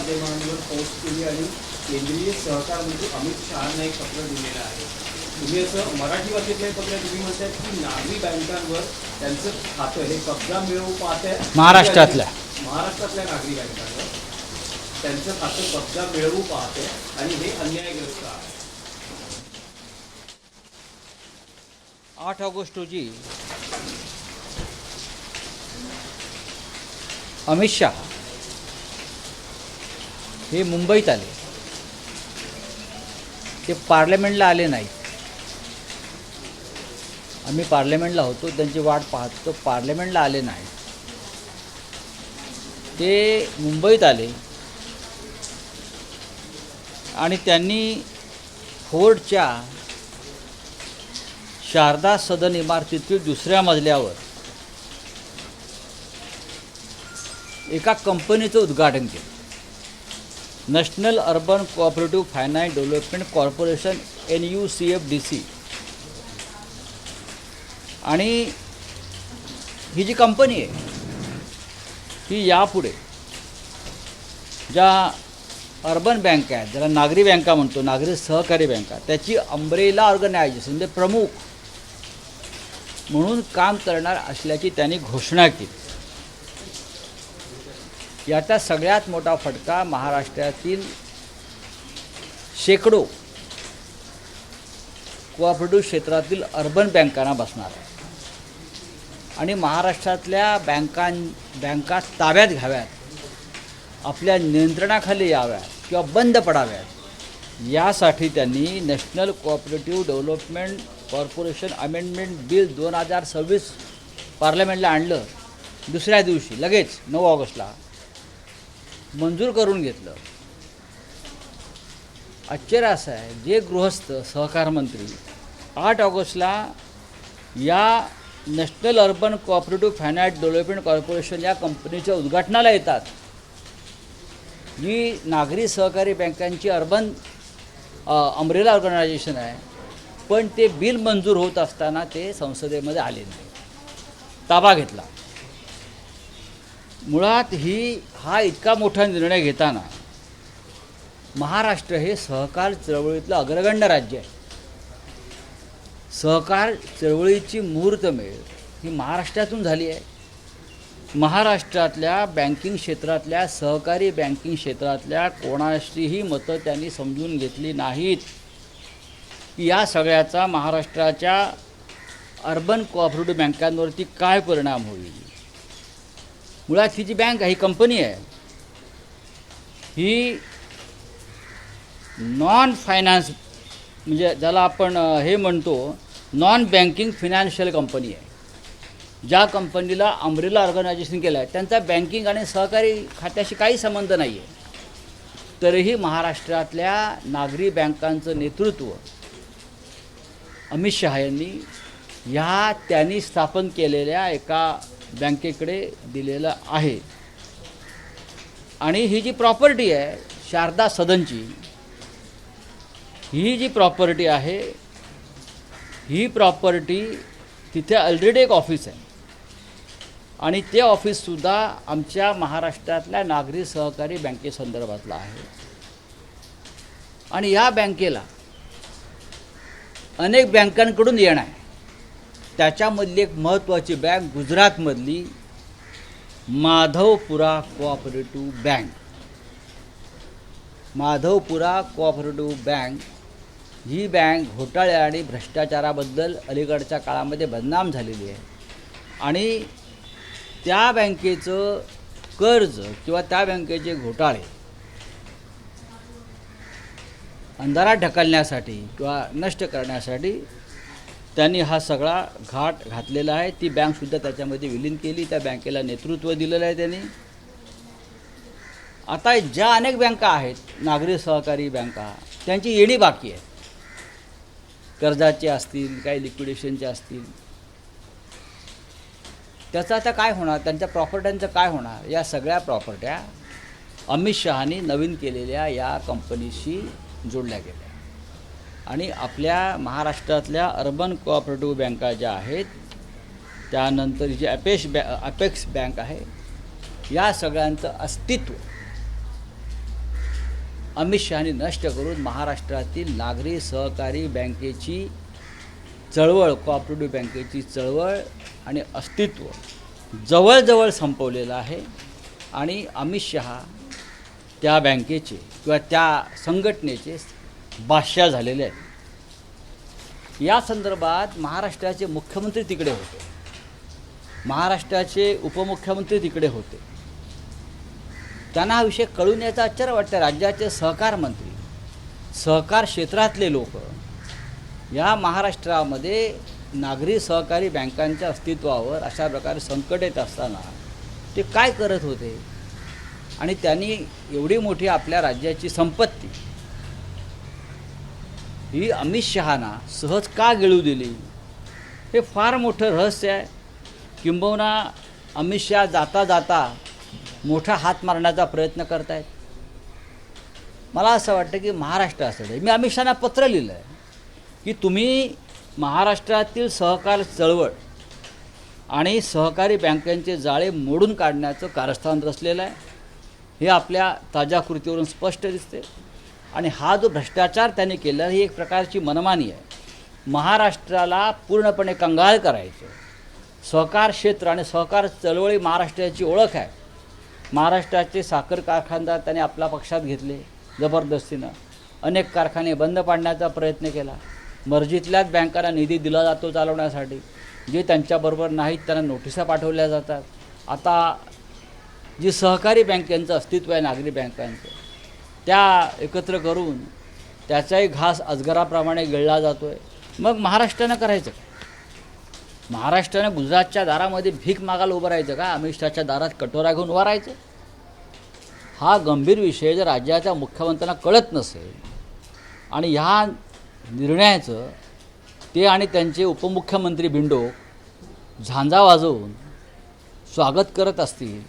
माध्यमांवर पोस्ट केली आणि केंद्रीय सहकार मंत्री अमित शहांना एक पत्र दिलेलं आहे. तुम्ही असं मराठी भाषेतलं पत्र तुम्ही म्हणताय की नागरी बँकांवर त्यांचं खातं हे कब्जा मिळवू पाहत आहे. महाराष्ट्रातल्या नागरी बँकांवर त्यांचं खातं कब्जा मिळवू पाहते आणि हे अन्यायग्रस्त आहे. 8 ऑगस्ट रोजी अमित शहा हे मुंबईत आले. ते पार्लमेंटला आले नाहीत. आम्ही पार्लमेंटला होतो, त्यांची वाट पाहतो. पार्लमेंटला आले नाहीत. ते मुंबईत आले आणि त्यांनी फोर्टच्या शारदा सदन इमारतीतील दुसऱ्या मजल्यावर एका कंपनीचं उद्घाटन केलं. National urban cooperative finance development corporation NUCFDC. आणि ही जी कंपनी आहे ही यापुढे ज्या अर्बन बँका आहेत, ज्याला नागरी बँका म्हणतो, नागरी सहकारी बँका, त्याची अंब्रेला ऑर्गनायझेशन म्हणजे प्रमुख म्हणून काम करणार असल्याची त्यांनी घोषणा केली. याचा सगळ्यात मोठा फटका महाराष्ट्रातील शेकडो कोऑपरेटिव्ह क्षेत्रातील अर्बन बँकांना बसणार आहे. आणि महाराष्ट्रातल्या बँका ताब्यात घ्याव्यात, आपल्या नियंत्रणाखाली याव्यात किंवा बंद पडाव्यात, यासाठी त्यांनी national cooperative development corporation amendment bill 2026 पार्लमेंटला आणलं. दुसऱ्या दिवशी लगेच 9 ऑगस्टला मंजूर करून घेतलं. आश्चर्य असं आहे, जे गृहस्थ सहकार मंत्री 8 ऑगस्टला या national urban cooperative finance development corporation या कंपनीच्या उद्घाटनाला येतात, जी नागरी सहकारी बँकांची अर्बन अंब्रेला ऑर्गनायझेशन आहे, पण ते बिल मंजूर होत असताना ते संसदेमध्ये आले नाही, ताबा घेतला. मुळात हा इतका मोठा निर्णय घेताना महाराष्ट्र हे सहकार चळवळीतलं अग्रगण्य राज्य आहे. सहकार चळवळीची मुहूर्तमेढ ही महाराष्ट्रातून झाली आहे. महाराष्ट्रातल्या बँकिंग क्षेत्रातल्या, सहकारी बँकिंग क्षेत्रातल्या कोणाशीही मतं त्यांनी समजून घेतली नाहीत की या सगळ्याचा महाराष्ट्राच्या अर्बन कोऑपरेटिव्ह बँकांवरती काय परिणाम होईल. मुळात ही जी बँक आहे, ही कंपनी आहे, ही नॉन फायनान्स म्हणजे ज्याला आपण हे म्हणतो नॉन बँकिंग फिनान्शियल कंपनी आहे. ज्या कंपनीला अंब्रेला ऑर्गनायझेशन केलं आहे त्यांचा बँकिंग आणि सहकारी खात्याशी काही संबंध नाही आहे. तरीही महाराष्ट्रातल्या नागरी बँकांचं नेतृत्व अमित शहा यांनी त्यांनी स्थापन केलेल्या एका बँकेकडे दिलेलं आहे. आणि ही जी प्रॉपर्टी आहे शारदा सदनची, ही जी प्रॉपर्टी आहे, ही प्रॉपर्टी तिथे ऑलरेडी एक ऑफिस आहे आणि ते ऑफिससुद्धा आमच्या महाराष्ट्रातल्या नागरी सहकारी बँकेसंदर्भातलं आहे. आणि या बँकेला अनेक बँकांकडून येणं आहे. त्याच्यामधली एक महत्त्वाची बँक गुजरातमधली Madhavpura cooperative bank. Madhavpura cooperative bank ही बँक घोटाळे आणि भ्रष्टाचाराबद्दल अलीकडच्या काळामध्ये बदनाम झालेली आहे. आणि त्या बँकेचं कर्ज किंवा त्या बँकेचे घोटाळे अंधारात ढकलण्यासाठी किंवा नष्ट करण्यासाठी त्यांनी हा सगळा घाट घातलेला आहे. ती बँकसुद्धा त्याच्यामध्ये विलीन केली. त्या बँकेला नेतृत्व दिलेलं आहे त्यांनी. आता ज्या अनेक बँका आहेत नागरी सहकारी बँका, त्यांची येणी बाकी आहे. कर्जाचे असतील, काही लिक्विडेशनचे असतील. त्याचं आता काय होणार, त्यांच्या प्रॉपर्ट्यांचं काय होणार. या सगळ्या प्रॉपर्ट्या अमित शहानी नवीन केलेल्या या कंपनीशी जोडल्या गेल्या. आणि आपल्या महाराष्ट्रातल्या अर्बन कोऑपरेटिव्ह बँका ज्या आहेत, त्यानंतर जी अपेक्स बँक आहे, या सगळ्यांचं अस्तित्व अमित शहानी नष्ट करून महाराष्ट्रातील नागरी सहकारी बँकेची चळवळ, कोऑपरेटिव्ह बँकेची चळवळ आणि अस्तित्व जवळजवळ संपवलेलं आहे. आणि अमित शहा त्या बँकेचे किंवा त्या संघटनेचे बादशाह झालेले आहेत. या संदर्भात महाराष्ट्राचे मुख्यमंत्री तिकडे होते, महाराष्ट्राचे उपमुख्यमंत्री तिकडे होते. त्यांना हा विषय कळून यायचा आश्चर्य वाटतं. राज्याचे सहकार मंत्री, सहकार क्षेत्रातले लोक या महाराष्ट्रामध्ये नागरी सहकारी बँकांच्या अस्तित्वावर अशा प्रकारे संकट येत असताना ते काय करत होते आणि त्यांनी एवढी मोठी आपल्या राज्याची संपत्ती ही अमित शहाना सहज का गिळू दिली, हे फार मोठं रहस्य आहे. किंबहुना अमित शहा जाता जाता मोठा हात मारण्याचा प्रयत्न करत आहेत. मला असं वाटतं की महाराष्ट्रासाठी मी अमित शहाना पत्र लिहिलं आहे की तुम्ही महाराष्ट्रातील सहकार चळवळ आणि सहकारी बँकांचे जाळे मोडून काढण्याचं कारस्थान रचलेलं आहे. हे आपल्या ताज्या कृतीवरून स्पष्ट दिसते. आणि हा जो भ्रष्टाचार त्यांनी केला ही एक प्रकारची मनमानी आहे. महाराष्ट्राला पूर्णपणे कंगाल करायचं. सहकार क्षेत्र आणि सहकार चळवळी महाराष्ट्राची ओळख आहे. महाराष्ट्राचे साखर कारखानदार त्यांनी आपल्या पक्षात घेतले जबरदस्तीनं. अनेक कारखाने बंद पाडण्याचा प्रयत्न केला. मर्जीतल्याच बँकांना निधी दिला जातो चालवण्यासाठी. जे त्यांच्याबरोबर नाहीत त्यांना नोटिसा पाठवल्या जातात. आता जी सहकारी बँकांचं अस्तित्व आहे नागरी बँकांचं, त्या एकत्र करून त्याचाही घास अजगराप्रमाणे गिळला जातो आहे. मग महाराष्ट्रानं करायचं काय? महाराष्ट्रानं गुजरातच्या दारामध्ये भीक मागायला उभं राहायचं का? अमित शहाच्या दारात कटोरा घेऊन उभं राहायचं? हा गंभीर विषय जर राज्याच्या मुख्यमंत्र्यांना कळत नसेल आणि ह्या निर्णयाचं ते आणि त्यांचे उपमुख्यमंत्री बिंडो झांजा वाजवून स्वागत करत असतील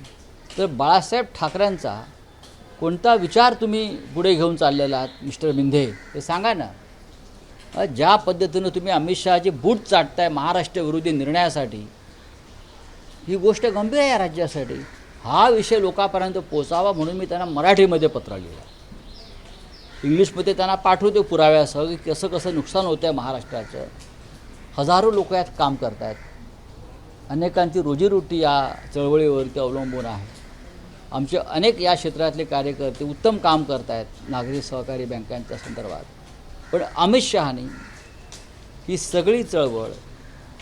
तर बाळासाहेब ठाकरेंचा कोणता विचार तुम्ही पुढे घेऊन चाललेला आहात मिस्टर मिंधे ते सांगा ना. ज्या पद्धतीनं तुम्ही अमित शहाचे बूट चाटताय महाराष्ट्र विरोधी निर्णयासाठी, ही गोष्ट गंभीर आहे या राज्यासाठी. हा विषय लोकांपर्यंत पोचावा म्हणून मी त्यांना मराठीमध्ये पत्र लिहिलं. इंग्लिशमध्ये त्यांना पाठवतो पुराव्यासह की कसं कसं नुकसान होतं आहे महाराष्ट्राचं. हजारो लोक यात काम करत आहेत. अनेकांची रोजीरोटी या चळवळीवरती अवलंबून आहे. आमचे अनेक या क्षेत्रातले कार्यकर्ते उत्तम काम करत आहेत नागरी सहकारी बँकांच्या संदर्भात. पण अमित शहानी ही सगळी चळवळ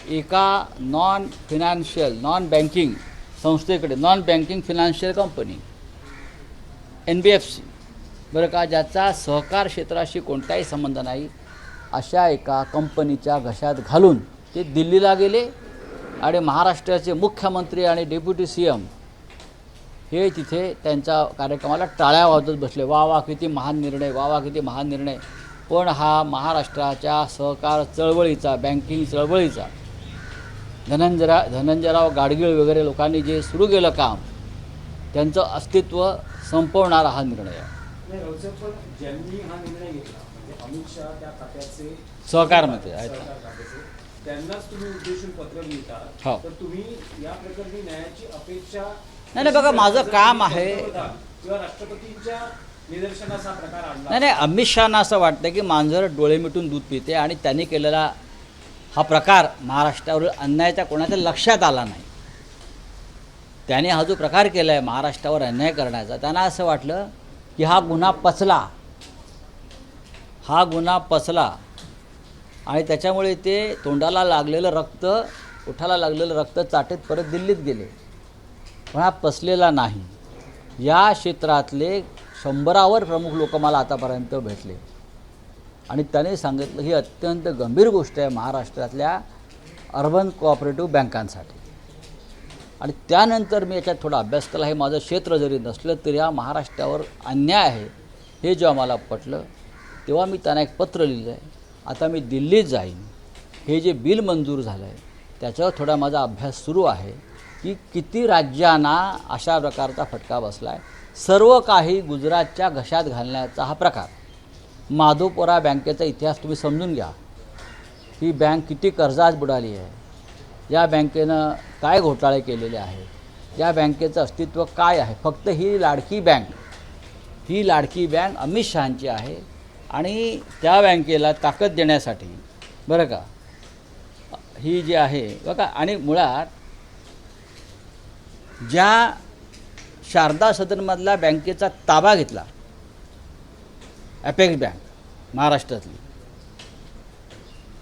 एका नॉन फिनान्शियल नॉन बँकिंग संस्थेकडे, non banking financial company NBFC बरं का, ज्याचा सहकार क्षेत्राशी कोणताही संबंध नाही, अशा एका कंपनीच्या घशात घालून ते दिल्लीला गेले आणि महाराष्ट्राचे मुख्यमंत्री आणि डेप्युटी CM हे तिथे त्यांच्या कार्यक्रमाला टाळ्या वाजवत बसले. वा वा किती महान निर्णय, वा वा किती महान निर्णय. पण हा महाराष्ट्राच्या सहकार चळवळीचा, बँकिंग चळवळीचा धनंजयराव गाडगीळ वगैरे लोकांनी जे सुरू केलं काम, त्यांचं अस्तित्व संपवणारा हा निर्णय आहे. पण ज्यांनी हा निर्णय घेतला म्हणजे अमित शहा त्या खात्याचे सहकार मंत्री आहेत, त्यांनाच तुम्ही उद्देशून पत्र लिहितात. हो. तर तुम्ही या प्रकरणी न्यायाची अपेक्षा नाही बघा, माझं काम आहे. किंवा राष्ट्रपतींच्या निदर्शनाचा प्रकार आणला नाही, अमित शहाना असं वाटतं की मांजर डोळे मिटून दूध पिते आणि त्यांनी केलेला हा प्रकार महाराष्ट्रावर अन्यायाच्या कोणाच्या लक्षात आला नाही. त्याने हा जो प्रकार केला आहे महाराष्ट्रावर अन्याय करण्याचा, त्यांना असं वाटलं की हा गुन्हा पचला आणि त्याच्यामुळे ते तोंडाला लागलेलं रक्त, ओठाला लागलेलं रक्त चाटत परत दिल्लीत गेले. पण हा पचलेला नाही. या क्षेत्रातले 100वर प्रमुख लोक मला आतापर्यंत भेटले आणि त्याने सांगितलं ही अत्यंत गंभीर गोष्ट आहे महाराष्ट्रातल्या अर्बन कोऑपरेटिव्ह बँकांसाठी. आणि त्यानंतर मी याच्यात थोडा अभ्यास केला. हे माझं क्षेत्र जरी नसलं तरी हा महाराष्ट्रावर अन्याय आहे हे जेव्हा मला पटलं तेव्हा मी त्यांना एक पत्र लिहिलं आहे. आता मी दिल्लीत जाईन. हे जे बिल मंजूर झालं आहे त्याच्यावर थोडा माझा अभ्यास सुरू आहे की किती राज्यांना अशा प्रकारचा फटका बसला आहे. सर्व काही गुजरातच्या घशात घालण्याचा हा प्रकार. माधवपुरा बँकेचा इतिहास तुम्ही समजून घ्या. ही बँक किती कर्जात बुडाली आहे, या बँकेनं काय घोटाळे केलेले आहेत, या बँकेचं अस्तित्व काय आहे. फक्त ही लाडकी बँक ही लाडकी बँक अमित शहांची आहे आणि त्या बँकेला ताकद देण्यासाठी बरं का ही जी आहे बघा. आणि मुळात ज्या शारदा सदनमधला बँकेचा ताबा घेतला ॲपेक्स बँक महाराष्ट्रातली,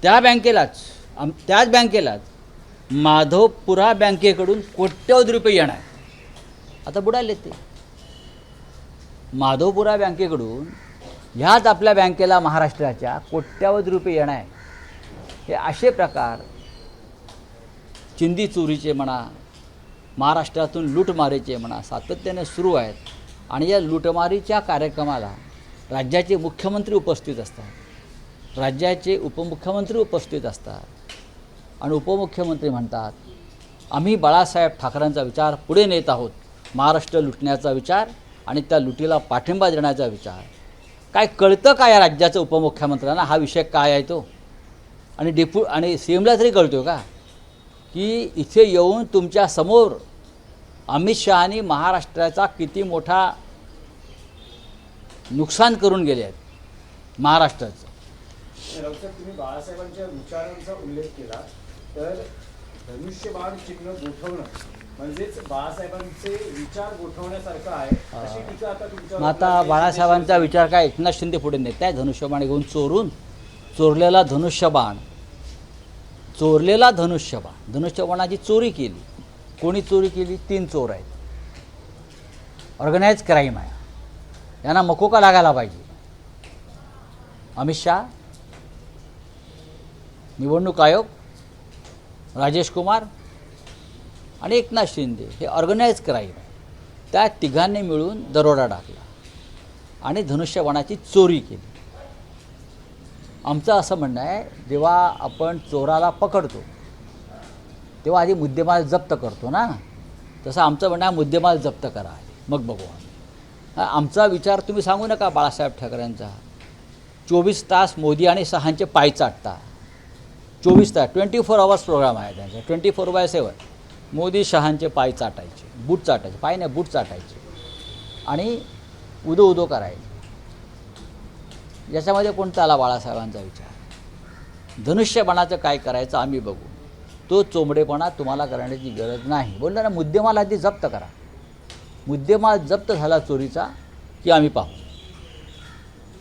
त्याच बँकेलाच माधवपुरा बँकेकडून कोट्यवधी रुपये येणार. आता बुडाले ते माधवपुरा बँकेकडून ह्याच आपल्या बँकेला महाराष्ट्राच्या कोट्यवधी रुपये येणार. हे असे प्रकार चिंदी चोरीचे म्हणा, महाराष्ट्रातून लूटमारीचे म्हणा सातत्याने सुरू आहेत. आणि या लूटमारीच्या कार्यक्रमाला राज्याचे मुख्यमंत्री उपस्थित असतात, राज्याचे उपमुख्यमंत्री उपस्थित असतात आणि उपमुख्यमंत्री म्हणतात आम्ही बाळासाहेब ठाकरेंचा विचार पुढे नेत आहोत, महाराष्ट्र लुटण्याचा विचार आणि त्या लुटीला पाठिंबा देण्याचा विचार. काय कळतं का या राज्याचं उपमुख्यमंत्र्यांना हा विषय काय आहे तो? आणि सीएमला तरी कळतो का की इथे येऊन तुमच्या समोर अमित शहानी महाराष्ट्राचा किती मोठा नुकसान करून गेले आहेत महाराष्ट्राचं. राऊत साहेब, तुम्ही बाळासाहेबांच्या विचारांचा उल्लेख केला तर धनुष्यबाण चिन्ह गोठवणं म्हणजेच बाळासाहेबांचे विचार गोठवण्यासारखं आहे अशी टीका आता तुमच्या. आता बाळासाहेबांचा विचार काय एकनाथ शिंदे पुढे नेत आहे धनुष्यबाण घेऊन चोरलेला धनुष्यबाणाची चोरी केली. कोणी चोरी केली? 3 चोर आहेत. ऑर्गनाइज क्राईम आहे. यांना मकोका लागायला पाहिजे. अमित शहा, निवडणूक आयोग, राजेश कुमार आणि एकनाथ शिंदे हे ऑर्गनाइज क्राईम आहे. त्या तिघांनी मिळून दरोडा टाकला आणि धनुष्यबाणाची चोरी केली. आमचं असं म्हणणं आहे जेव्हा आपण चोराला पकडतो तेव्हा आधी मुद्देमाल जप्त करतो ना, तसं आमचं म्हणणं आहे मुद्देमाल जप्त करा मग बघू आम्ही. आमचा विचार तुम्ही सांगू नका बाळासाहेब ठाकरेंचा. 24 तास मोदी आणि शहांचे पाय चाटता. 24 तास 24 आवर्स प्रोग्राम आहे त्यांचा, 24/7 मोदी शहांचे पाय चाटायचे, बूट चाटायचे, पाय नाही बूट चाटायचे आणि उदो उदो करायचे. याच्यामध्ये कोणता आला बाळासाहेबांचा विचार? धनुष्यबाणाचं काय करायचं आम्ही बघू. तो चोंबडेपणा तुम्हाला करण्याची गरज नाही. बोललं ना मुद्देमाल आधी जप्त करा. मुद्देमाल जप्त झाला चोरीचा की आम्ही पाहू.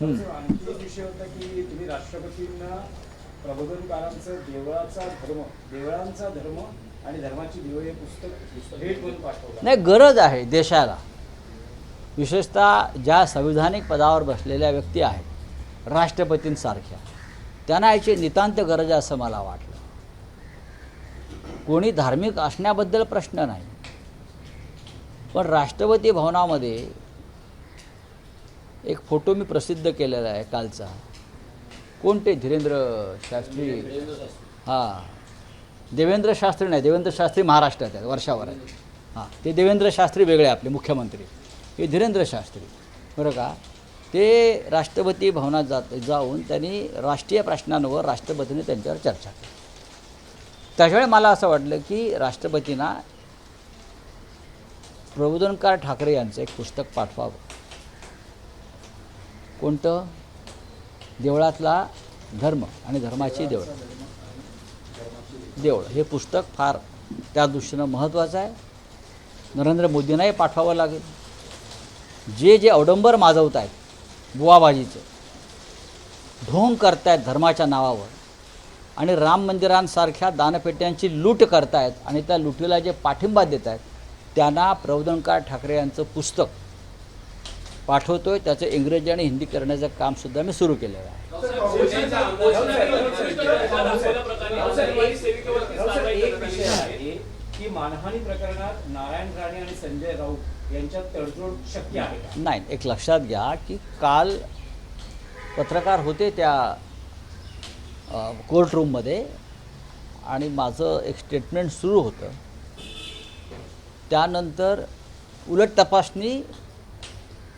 आणखी एक विषय होता की तुम्ही राष्ट्रपतींना प्रबोधनकारांचं देवळांचा धर्म आणि धर्माची देवळे हे पुस्तक भेट म्हणून पाठवलं. नाही, गरज आहे देशाला. विशेषतः ज्या संविधानिक पदावर बसलेल्या व्यक्ती आहेत राष्ट्रपतींसारख्या, त्यांना याची नितांत गरज आहे असं मला वाटलं. कोणी धार्मिक असण्याबद्दल प्रश्न नाही, पण राष्ट्रपती भवनामध्ये एक फोटो मी प्रसिद्ध केलेला आहे कालचा. कोणते? धीरेंद्र शास्त्री. देवेंद्र शास्त्री नाही, देवेंद्र शास्त्री महाराष्ट्रात आहेत, वर्षावर आहेत. ते देवेंद्र शास्त्री वेगळे आपले मुख्यमंत्री, हे धीरेंद्र शास्त्री बरं का. ते राष्ट्रपती भवनात जाऊन त्यांनी राष्ट्रीय प्रश्नांवर राष्ट्रपतींनी त्यांच्यावर चर्चा केली. त्याच्यावेळी मला असं वाटलं की राष्ट्रपतींना प्रबोधनकार ठाकरे यांचं एक पुस्तक पाठवावं. कोणतं? देवळातला धर्म आणि धर्माची देवळ. हे पुस्तक फार त्या दृष्टीनं महत्त्वाचं आहे. नरेंद्र मोदींनाही पाठवावं लागेल. जे अवडंबर माजवत आहेत, बुवाबाजीचं ढोंग करतायत धर्माच्या नावावर आणि राम मंदिरांसारख्या दानपेट्यांची लूट करतायत आणि त्या लुटीला जे पाठिंबा देत आहेत त्यांना प्रबोधनकार ठाकरे यांचं पुस्तक पाठवतोय. त्याचं इंग्रजी आणि हिंदी करण्याचं कामसुद्धा मी सुरू केलेलं आहे. एक विषय आहे की मानहानी प्रकरणात नारायण राणे आणि संजय राऊत यांच्यात तडजोड शक्य आहे का? नाही, एक लक्षात घ्या की काल पत्रकार होते त्या कोर्ट रूममध्ये आणि माझं एक स्टेटमेंट सुरू होतं. त्यानंतर उलट तपासणी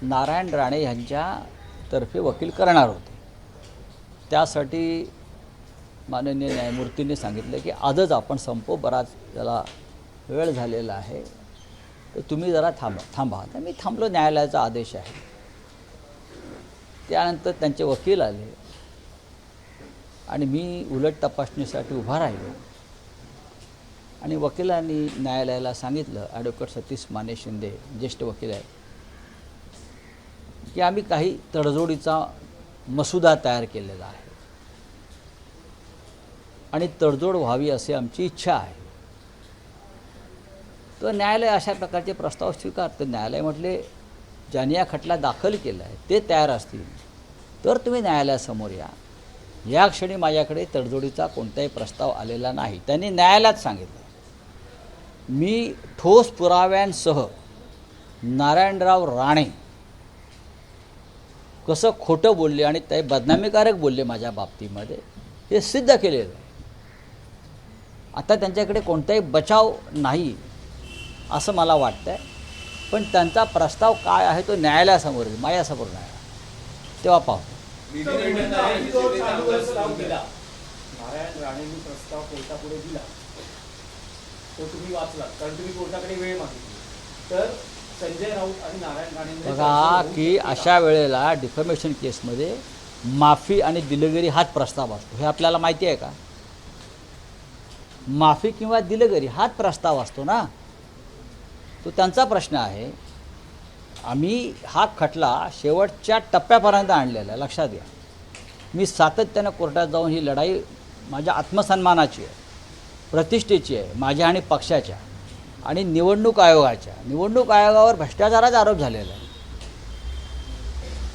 नारायण राणे यांच्यातर्फे वकील करणार होते. त्यासाठी माननीय न्यायमूर्तींनी सांगितलं की आजच आपण संपू, बराच त्याला वेळ झालेला आहे, तर तुम्ही जरा थांबा. तर मी थांबलो. न्यायालयाचा आदेश आहे. त्यानंतर त्यांचे वकील आले आणि मी उलट तपासणीसाठी उभा राहिलो आणि वकिलांनी न्यायालयाला सांगितलं, ॲडव्होकेट सतीश माने शिंदे ज्येष्ठ वकील आहेत, की आम्ही काही तडजोडीचा मसुदा तयार केलेला आहे आणि तडजोड व्हावी अशी आमची इच्छा आहे. तर न्यायालय अशा प्रकारचे प्रस्ताव स्वीकारतं. न्यायालय म्हटले, ज्यांनी हा खटला दाखल केला आहे ते तयार असतील तर तुम्ही न्यायालयासमोर या. या क्षणी माझ्याकडे तडजोडीचा कोणताही प्रस्ताव आलेला नाही. त्यांनी न्यायालयात सांगितलं, मी ठोस पुराव्यांसह नारायणराव राणे कसं खोटं बोलले आणि ते बदनामीकारक बोलले माझ्या बाबतीमध्ये हे सिद्ध केलेलं आहे. आता त्यांच्याकडे कोणताही बचाव नाही असं मला वाटतं आहे. पण त्यांचा प्रस्ताव काय आहे तो न्यायालयासमोर येईल, माझ्यासमोर नाही, तेव्हा पाहू. नारायण राणेंनी प्रस्ताव कोर्टापुढे दिला, तो तुम्ही वाचला, कारण तुम्ही कोर्टाकडे वेळ मागितली. तर संजय राऊत आणि नारायण राणे बघा की अशा वेळेला डिफॅमेशन केसमध्ये माफी आणि दिलगिरी हाच प्रस्ताव असतो. हे आपल्याला माहिती आहे का? माफी किंवा दिलगिरी हाच प्रस्ताव असतो ना. तो त्यांचा प्रश्न आहे. आम्ही हा खटला शेवटच्या टप्प्यापर्यंत आणलेला आहे, लक्षात घ्या. मी सातत्यानं कोर्टात जाऊन ही लढाई माझ्या आत्मसन्मानाची आहे, प्रतिष्ठेची आहे, माझ्या आणि पक्षाच्या आणि निवडणूक आयोगाच्या. निवडणूक आयोगावर भ्रष्टाचाराचा आरोप झालेला आहे.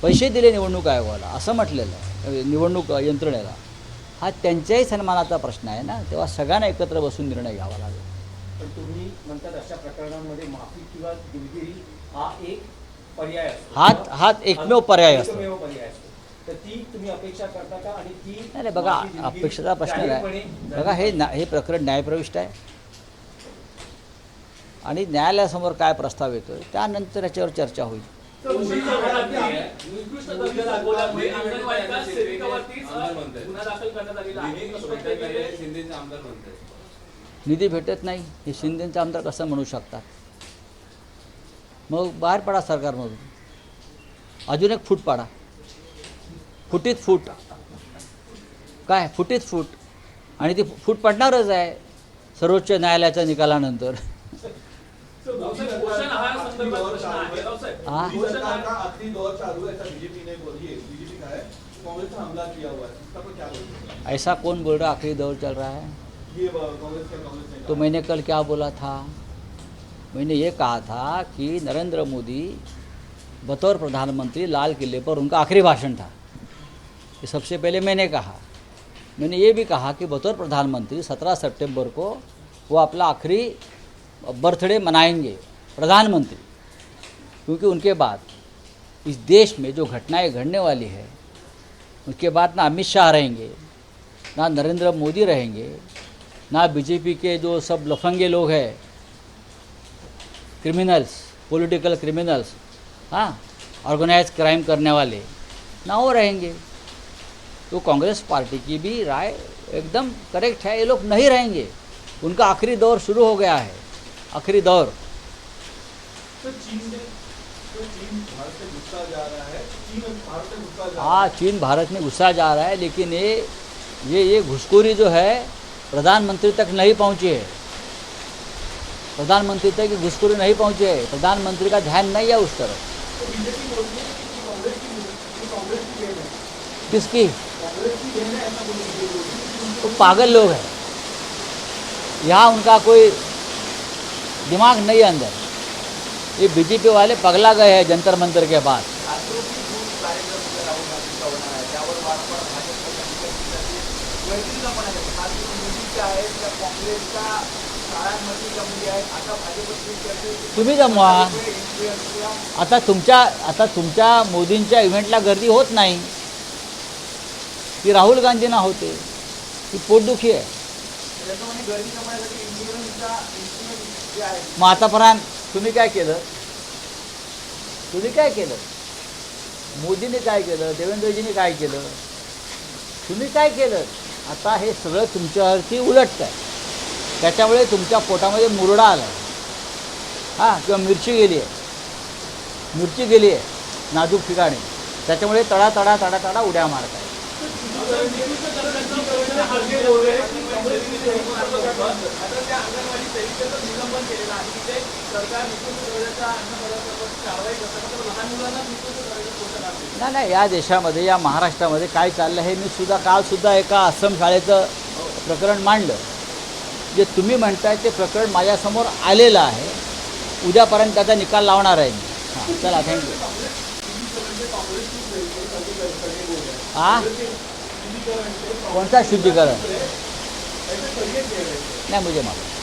पैसे दिले निवडणूक आयोगाला असं म्हटलेलं आहे, निवडणूक यंत्रणेला. हा त्यांच्याही सन्मानाचा प्रश्न आहे ना. तेव्हा सगळ्यांना एकत्र बसून निर्णय घ्यावा लागेल. पण तुम्ही म्हणतात अशा प्रकरणांमध्ये माफी किंवा दिलगिरी हा एक पर्याय असतो, हा एकमेव पर्याय असतो. एकमेव पर्याय असतो. तर ती तुम्ही अपेक्षा करता का? आणि ती नाही बघा, माफी, दिलगिरी अपेक्षेचा प्रश्न नाही. जाहीरपणे बघा हे प्रकरण न्यायप्रविष्ट आहे आणि न्यायालयासमोर काय प्रस्ताव येतो त्यानंतर याच्यावर चर्चा होईल. निधी भेटत नाही हे शिंदेचे आमदार कसं म्हणू शकतात? मग बाहेर पडा सरकारमधून, अजून एक फूट पाडा, फुटीत फूट, काय फुटीत फूट, आणि ती फूट पडणारच आहे सर्वोच्च न्यायालयाच्या निकालानंतर. ऐसा कौन बोल रहा आखिरी दौर चल रहा है? तो मैंने कल क्या बोला था? मैंने ये कहा था कि नरेंद्र मोदी बतौर प्रधानमंत्री लाल किले पर उनका आखिरी भाषण था. ये सबसे पहले मैंने कहा. मैंने ये भी कहा कि बतौर प्रधानमंत्री 17 सितंबर को वो अपना आखिरी बर्थडे मनाएंगे प्रधानमंत्री, क्योंकि उनके बाद इस देश में जो घटनाएं घटने वाली है उसके बाद ना अमित शाह रहेंगे, ना नरेंद्र मोदी रहेंगे, ना बीजेपी के जो सब लफंगे लोग हैं, क्रिमिनल्स, पॉलिटिकल क्रिमिनल्स, हाँ, ऑर्गेनाइज क्राइम करने वाले, ना वो रहेंगे. तो कांग्रेस पार्टी की भी राय एकदम करेक्ट है. ये लोग नहीं रहेंगे. उनका आखिरी दौर शुरू हो गया है, आखिरी दौर. हाँ, चीन भारत में घुसा जा रहा है, लेकिन ये घुसखोरी जो है प्रधानमंत्री तक नहीं पहुँची है. प्रधानमंत्री तक घुसखोरी नहीं पहुँची है. प्रधानमंत्री का ध्यान नहीं है उस तरफ. किसकी? तो पागल लोग हैं. यहाँ उनका कोई दिमाग नहीं है अंदर. ये बीजेपी वाले पगला गए हैं जंतर मंतर के बाद. तुम्ही जमवा. आता तुमच्या मोदींच्या इव्हेंटला गर्दी होत नाही. ती राहुल गांधींना होते. ती पोटदुखी आहे. मग आतापर्यंत तुम्ही काय केलं? मोदींनी काय केलं? देवेंद्रजींनी काय केलं? तुम्ही काय केलं? आता हे सगळं तुमच्यावरती उलटतं आहे. त्याच्यामुळे तुमच्या पोटामध्ये मुरडा आला आहे, हां, किंवा मिरची गेली आहे नाजूक ठिकाणी. त्याच्यामुळे तडा तडा तडा तडा उड्या मारत आहे. नाही नाही, या देशामध्ये या महाराष्ट्रामध्ये काय चाललं हे मी कालसुद्धा एका आश्रम शाळेचं प्रकरण मांडलं. जे तुम्ही म्हणताय ते प्रकरण माझ्यासमोर आलेलं आहे. उद्यापर्यंत त्याचा निकाल लावणार आहे मी. हां, चला, थँक्यू. हां, कौन सा शुद्धिकरण? नहीं मुझे मालूम.